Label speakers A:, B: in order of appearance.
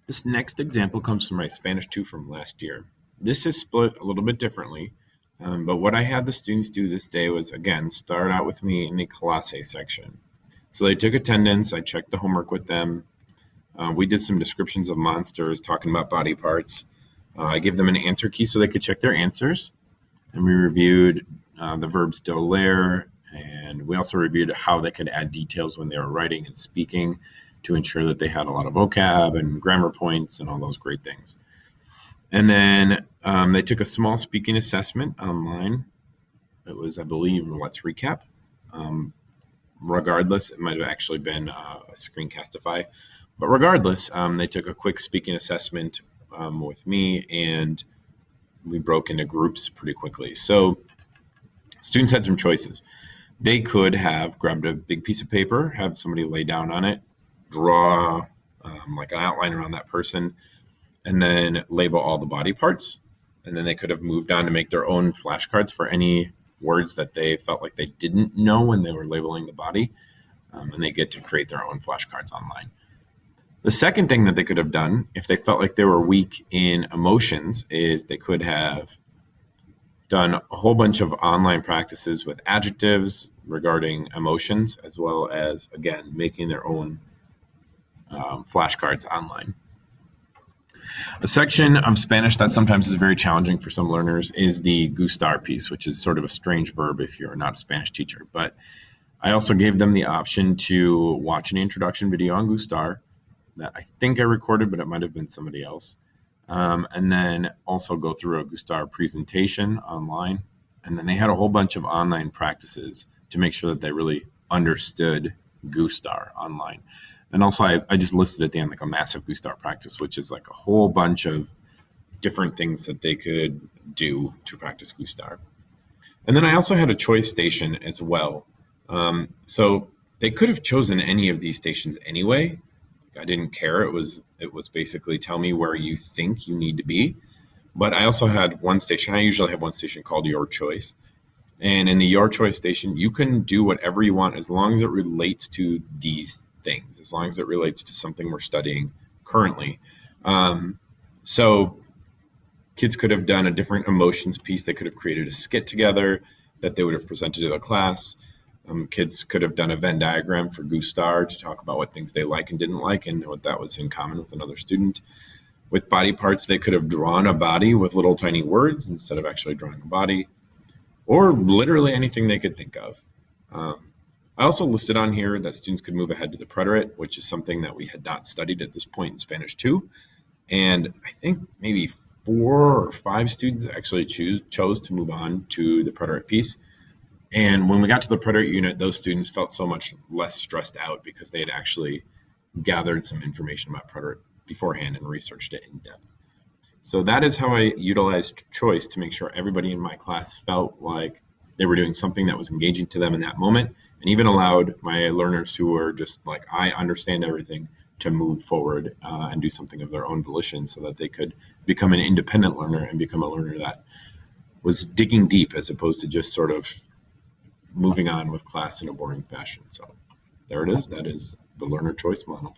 A: This next example comes from my Spanish 2 from last year. This is split a little bit differently, but what I had the students do this day was, again, start out with me in the clase section. So they took attendance, I checked the homework with them. We did some descriptions of monsters, talking about body parts. I gave them an answer key so they could check their answers. And we reviewed the verbs dolere, and we also reviewed how they could add details when they were writing and speaking to ensure that they had a lot of vocab and grammar points and all those great things. And then they took a small speaking assessment online. It was, I believe, let's recap. Regardless, it might have actually been a Screencastify. But regardless, they took a quick speaking assessment with me, and we broke into groups pretty quickly. So students had some choices. They could have grabbed a big piece of paper, have somebody lay down on it, draw like an outline around that person, and then label all the body parts. And then they could have moved on to make their own flashcards for any words that they felt like they didn't know when they were labeling the body. And they get to create their own flashcards online. The second thing that they could have done, if they felt like they were weak in emotions, is they could have done a whole bunch of online practices with adjectives regarding emotions, as well as, again, making their own flashcards online. A section of Spanish that sometimes is very challenging for some learners is the gustar piece, which is sort of a strange verb if you're not a Spanish teacher. But I also gave them the option to watch an introduction video on gustar that I think I recorded, but it might have been somebody else. And then also go through a gustar presentation online. And then they had a whole bunch of online practices to make sure that they really understood gustar online. And also I just listed at the end like a massive gustar practice, which is like a whole bunch of different things that they could do to practice gustar. And then I also had a choice station as well. So they could have chosen any of these stations anyway. I didn't care. It was basically tell me where you think you need to be. But I also had one station. I usually have one station called Your Choice. And in the Your Choice station, you can do whatever you want as long as it relates to these things, as long as it relates to something we're studying currently. So kids could have done a different emotions piece. They could have created a skit together that they would have presented to the class. Kids could have done a Venn diagram for gustar to talk about what things they like and didn't like and what that was in common with another student. With body parts, they could have drawn a body with little tiny words instead of actually drawing a body, or literally anything they could think of. I also listed on here that students could move ahead to the preterite, which is something that we had not studied at this point in Spanish 2. And I think maybe 4 or 5 students actually chose to move on to the preterite piece. And when we got to the preterite unit, those students felt so much less stressed out because they had actually gathered some information about preterite beforehand and researched it in depth. So that is how I utilized choice to make sure everybody in my class felt like they were doing something that was engaging to them in that moment, and even allowed my learners who were just like, I understand everything, to move forward and do something of their own volition so that they could become an independent learner and become a learner that was digging deep as opposed to just sort of moving on with class in a boring fashion. So there it is. That is the learner choice model.